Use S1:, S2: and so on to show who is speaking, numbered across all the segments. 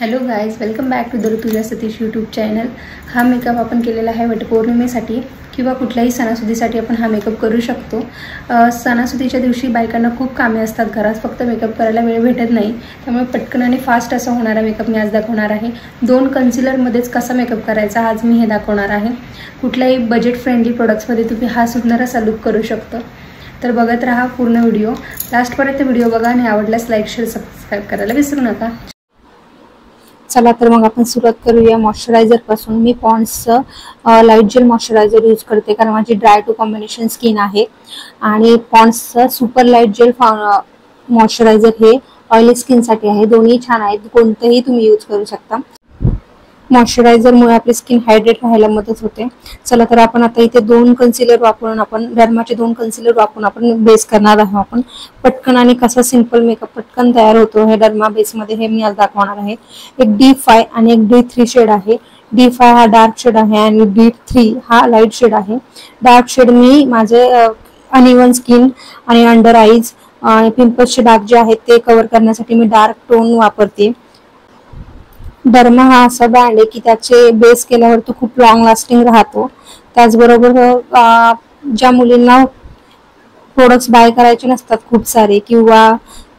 S1: Hello guys, welcome back to the Rutuja Satish YouTube channel. हा makeup आपण केलेला आहे वटपौर्णिमेसाठी किंवा कुठल्याही सणासुदीसाठी आपण हा मेकअप करू शकतो। सणासुदीच्या दिवशी बायकांना खूप कामे असतात घरात, फक्त मेकअप करायला वेळ भेटत नाही। त्यामुळे पटकन आणि फास्ट असा होणारा मेकअप मी आज दाखवणार आहे। 2 कन्सिलरमध्येच कसा मेकअप करायचा आज मी हे दाखवणार आहे। कुठल्याही बजेट फ्रेंडली प्रोडक्ट्समध्ये तुम्ही हा सुंदर असा लुक करू शकता। तर बघत राहा पूर्ण व्हिडिओ, लास्टपर्यंत व्हिडिओ बघा आणि आवडल्यास लाईक शेअर सबस्क्राइब करायला विसरू नका। चला तर मग आपण सुरुवात करूया मॉइश्चरायझर पासून। मी पॉन्ड्सचं लाईट जेल मॉइश्चरायझर यूज करते कारण माझी ड्राय टू कॉम्बिनेशन स्किन आहे। आणि पॉन्ड्सचं सुपर लाईट जेल मॉइश्चरायझर हे ऑइली स्किनसाठी आहे। दोन्ही छान आहेत, कोणतेही तुम्ही यूज करू शकता। मॉइश्चरायझरमुळे आपली स्किन हायड्रेट राहायला मदत होते। चला तर आपण आता इथे 2 कन्सिलर वापरून आपण डर्माचे 2 कन्सिलर वापरून आपण बेस करणार आहोत। आपण पटकन आणि कसा सिंपल मेकअप पटकन तयार होतो हे डर्मा बेस मध्ये हे मी आज दाखवणार आहे। एक D5 आणि एक D3 शेड आहे। D5 हा डार्क शेड आहे आणि D3 हा लाईट शेड आहे। डार्क शेड मी माझे अनइवन स्किन आणि अंडर आईज आणि पिंपल्सचे डाग जे आहेत ते कव्हर करण्यासाठी मी डार्क टोन वापरते। डर्मा हा असा ब्रँड आहे की त्याचे बेस केल्यावर तो खूप लॉंग लास्टिंग राहतो। त्याचबरोबर ज्या मुलींना प्रोडक्ट्स बाय करायचे नसतात खूप सारे किंवा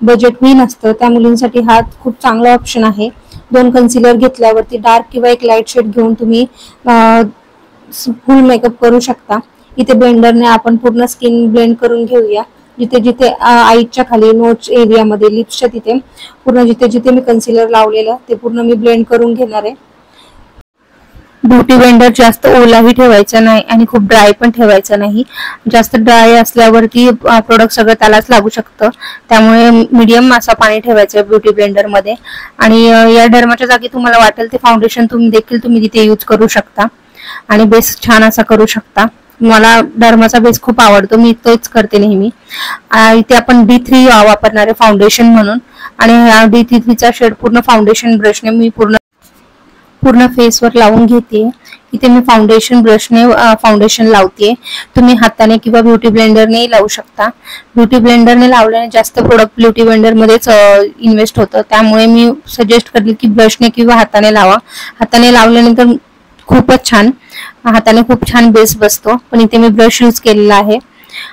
S1: बजेटही नसतं त्या मुलींसाठी हा खूप चांगला ऑप्शन आहे। 2 कन्सिलर घेतल्यावरती डार्क किंवा एक लाईट शेड घेऊन तुम्ही फुल मेकअप करू शकता। इथे ब्लेंडरने आपण पूर्ण स्किन ब्लेंड करून घेऊया। जिथे जिथे आईच्या खाली नोच एरियामध्ये लिप्सच्या तिथे पूर्ण जिथे जिथे मी कन्सिलर लावलेलं ते पूर्ण मी ब्लेंड करून घेणार आहे। ब्युटी ब्लेंडर जास्त ओलाही ठेवायचा नाही आणि खूप ड्राय पण ठेवायचा नाही। जास्त ड्राय असल्यावरती प्रोडक्ट सगळं त्यालाच लागू शकतं। त्यामुळे मीडियम असा पाणी ठेवायचं ब्युटी ब्लेंडर मध्ये। आणि या डर्माच्या जागी तुम्हाला वाटेल ते फाउंडेशन तुम्ही तिथे यूज करू शकता आणि बेस छान असा करू शकता। मला डर्माचा बेस खूप आवडतो, मी तोच करते नेहमी। इथे आपण D3 वापरणार आहे फाउंडेशन म्हणून आणि हा D3 चा शेड पूर्ण फाउंडेशन ब्रशने मी पूर्ण फेसवर लावून घेते। इथे मी फाउंडेशन ब्रशने फाउंडेशन लावते। तुम्ही हाताने किंवा ब्युटी ब्लेंडरने लावू शकता। ब्युटी ब्लेंडरने लावल्याने जास्त प्रोडक्ट ब्युटी ब्लेंडर मध्येच इन्व्हेस्ट होतं, त्यामुळे मी सजेस्ट करेल की ब्रशने किंवा हाताने लावा। हाताने लावल्यानंतर खूपच छान, हाताने खूप छान बेस बसतो। पण इथे मी ब्रश यूज केलेला आहे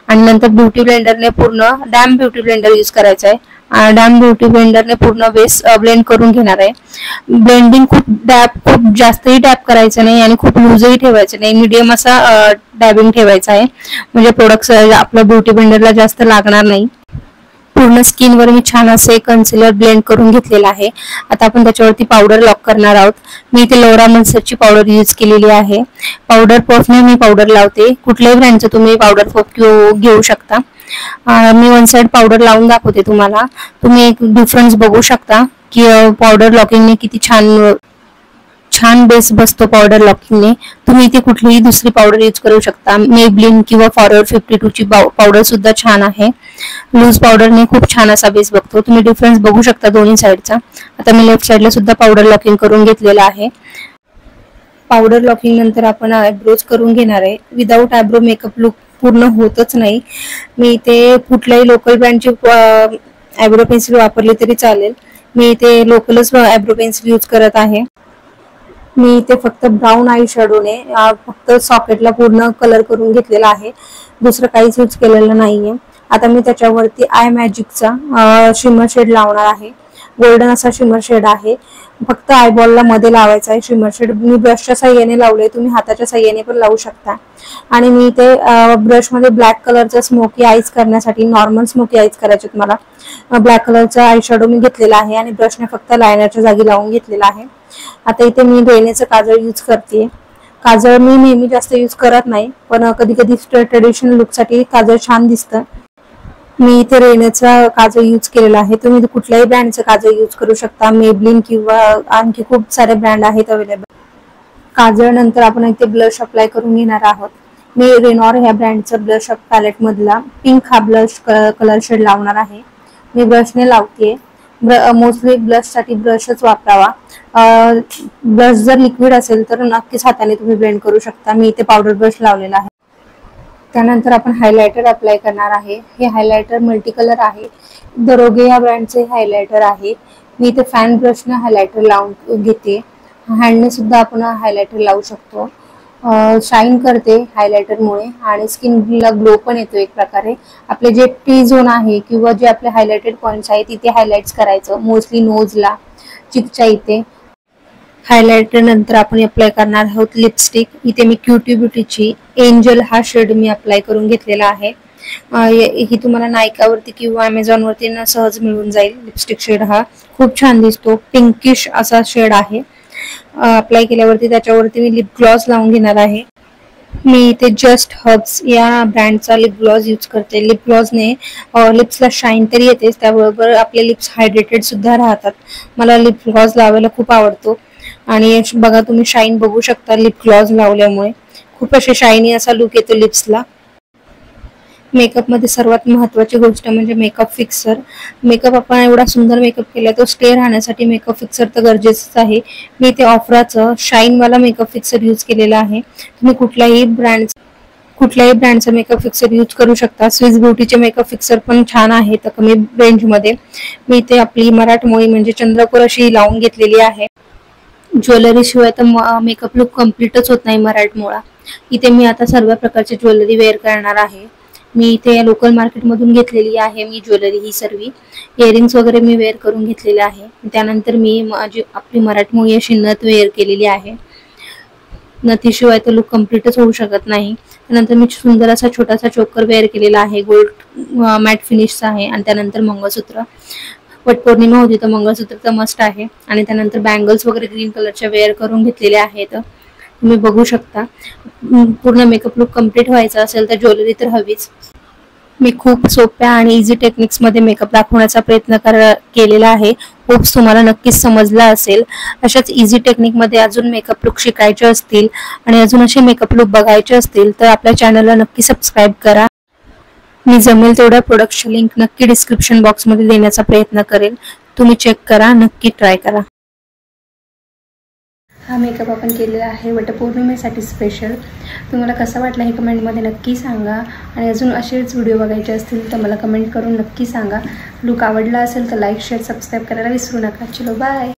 S1: आणि नंतर ब्युटी ब्लेंडरने पूर्ण डॅम ब्युटी ब्लेंडर यूज करायचा आहे। डॅम ब्युटी ब्लेंडरने पूर्ण बेस ब्लेंड करून घेणार आहे। ब्लेंडिंग खूप जास्तही डॅब करायचं नाही आणि खूप लूजही ठेवायचं नाही, मीडियम असा डॅबिंग ठेवायचा आहे म्हणजे प्रोडक्ट आपल्या ब्युटी ब्लेंडरला जास्त लागणार नाही। पूर्ण स्किनवर मी छान असे कन्सिलर ब्लेंड करून घेतलेला आहे। आता आपण त्याच्यावरती पावडर लॉक करणार आहोत। मी इथे लोरा मन्सरची पावडर यूज केलेली आहे। पावडर पफने मी पावडर लावते, कुठल्याही ब्रँडचं तुम्ही पावडर पफ घेऊ शकता। मी 1 साइड पावडर लावून दाखवते तुम्हाला, तुम्ही एक डिफरन्स बघू शकता की पावडर लॉकिंगने किती छान बेस बसतो। पावडर लॉकिंगने तुम्ही इथे कुठलीही दुसरी पावडर यूज करू शकता। मेबलिन किंवा फॉरएवर 52 ची पावडर सुद्धा छान आहे। लूज पावडरने खूप छान असा बेस बघतो, तुम्ही डिफरन्स बघू शकता दोन्ही साइडचा। आता मी लेफ्ट साइडला सुद्धा पावडर लॉकिंग करून घेतलेला आहे। पावडर लॉकिंग नंतर आपण आयब्रोज करून घेणार आहे। विदाऊट आयब्रो मेकअप लुक पूर्ण होतच नाही। मी इथे कुठल्याही लोकल ब्रँडची आयब्रो पेन्सिल वापरली तरी चालेल, मी इथे लोकलच आयब्रो पेन्सिल यूज करत आहे। मी इथे फक्त ब्राऊन आय शॅडोने फक्त सॉकेटला पूर्ण कलर करून घेतलेला आहे, दुसरं काहीच यूज केलेलं नाहीये। आता मी त्याच्यावरती आय मॅजिकचा शिमर शेड लावणार आहे। गोल्डन असा शिमर शेड आहे, फक्त आयबॉलला मध्ये लावायचा आहे शिमर शेड। मी ब्रशच्या साह्याने लावले, तुम्ही हाताच्या साह्याने पण लावू शकता। आणि मी इथे ब्रश मध्ये ब्लॅक कलरचा स्मोकी आईज करण्यासाठी नॉर्मल स्मोकी आईज करायचे तुम्हाला ब्लॅक कलरचा आय शॅडो मी घेतलेला आहे आणि ब्रशने फक्त लायनरच्या जागी लावून घेतलेला आहे। आता इथे मी रेनेचं काजळ यूज करते। काजळ मी नेहमी जास्त यूज करत नाही, पण कधी कधी ट्रेडिशनल लुकसाठी काजळ छान दिसतं। मी इथे रेनेचा काजळ यूज केलेला आहे, तुम्ही कुठल्याही ब्रँडचं काजळ यूज करू शकता। मेबलिन किंवा आणखी खूप सारे ब्रँड आहेत अवेलेबल। काजळ नंतर आपण इथे ब्लश अप्लाय करून घेणार आहोत। मी रेनॉर ह्या ब्रँडचा ब्लश पॅलेट मधला पिंक हा ब्लश कलर शेड लावणार आहे। मी ब्रशने लावते, मोस्टली ब्लश साठी ब्रशच वापरावा। ब्लश जर लिक्विड असेल तर नक्कीच हाताने तुम्ही ब्लेंड करू शकता। मी इथे पावडर ब्रश लावलेला आहे। त्यानंतर आपण हायलायटर अप्लाय करणार आहे। हे हायलायटर मल्टी कलर आहे, दरोगे या ब्रँडचे हायलायटर आहे। मी इथे फॅन ब्रशने हायलायटर लावून घेते. हँडने सुद्धा आपण हायलायटर लावू शकतो. शाईन करते हायलायटरमुळे आणि स्किनला ग्लो पण येतो एक प्रकारे. आपले जे टी झोन आहे किंवा जे आपले हायलायटेड पॉइंट्स आहेत तिथे हायलाइट्स करायचं, मोस्टली नोजला, चिकच्या इथे. हायलायटर नंतर आपण अप्लाय करणार आहोत लिपस्टिक. इथे मी क्युटी ब्युटीची एंजल हा शेड मी अप्लाय करून घेतलेला आहे. ही तुम्हाला नायकावरती किंवा अमेझॉनवरती ना सहज मिळून जाईल. लिपस्टिक शेड हा खूप छान दिसतो, पिंकिश असा शेड आहे. अप्लाय केल्यावरती त्याच्यावरती मी लिप ग्लॉस लावून घेणार आहे. मी इथे जस्ट हर्ब्स या ब्रँडचा लिप ग्लॉस यूज करते. लिप ग्लॉसने लिप्सला शाईन तरी येतेच, त्याबरोबर आपले लिप्स हायड्रेटेड सुद्धा राहतात. मला लिप ग्लॉस लावायला खूप आवडतो आणि बघा तुम्ही शाईन बघू शकता लिप ग्लॉस लावल्यामुळे. खूप असे शायनी असा लुक येतो लिप्सला. मेकअप मध्ये सर्वात महत्त्वाची गोष्ट म्हणजे मेकअप फिक्सर. मेकअप आपण एवढा सुंदर मेकअप केला तो स्टे राहण्यासाठी मेकअप फिक्सर तर गरजेचंच आहे. मी इथे ऑफराचं शाईन वाला मेकअप फिक्सर यूज केलेला आहे. तुम्ही कुठल्याही ब्रँडचा मेकअप फिक्सर यूज करू शकता. स्विस ब्युटीचे मेकअप फिक्सर पण छान आहे तर कमी रेंजमध्ये. मी इथे आपली मराठमोळी म्हणजे चंद्रकोर अशी लावून घेतलेली आहे. ज्वेलरी शिवाय तर मेकअप लुक कम्प्लीटच होत नाही मराठमोळा. इथे मी आता सर्व प्रकारची ज्वेलरी वेअर करणार आहे. मी इथे लोकल मार्केटमधून घेतलेली आहे मी ज्वेलरी ही सर्व. इयरिंग्स वगैरे मी वेअर करून घेतलेले आहे. त्यानंतर मी माझी आपली मराठमोळी अशी नथ वेअर केलेली आहे. नथीशिवाय तर लुक कम्प्लीटच होऊ शकत नाही. त्यानंतर मी सुंदर असा छोटासा चोकर वेअर केलेला आहे, गोल्ड मॅट फिनिशचा आहे. आणि त्यानंतर मंगळसूत्र. वटपौर्णिमा होती तर मंगळसूत्र तर मस्ट आहे. आणि त्यानंतर बँगल्स वगैरे ग्रीन कलरच्या वेअर करून घेतलेल्या आहेत. तुम्ही बघू शकता. पूर्ण मेकअप लुक कम्प्लीट व्हायचा असेल तर ज्वेलरी तर हवीच. मी खूप सोप्या आणि इझी टेक्निक्स मध्ये मेकअप दाखवण्याचा प्रयत्न केलेला आहे. होप्स तुम्हाला नक्कीच समजला असेल. अशाच इझी टेक्निक मध्ये अजून मेकअप लुक शिकायचे असतील आणि अजून असे मेकअप लुक बघायचे असतील तर आपल्या चॅनलला नक्की सबस्क्राईब करा. मी जमेल तेवढ्या प्रोडक्टची लिंक नक्की डिस्क्रिप्शन बॉक्स मध्ये देण्याचा प्रयत्न करेल. तुम्ही चेक करा, नक्की ट्राय करा. हा मेकअप आपण केलेला आहे वटपौर्णिमेसाठी स्पेशल. तुम्हाला कसा वाटला हे कमेंटमध्ये नक्की सांगा. आणि अजून असेच व्हिडिओ बघायचे असतील तर मला कमेंट करून नक्की सांगा. लुक आवडला असेल तर लाईक, शेअर, सबस्क्राईब करायला विसरू नका. चलो बाय.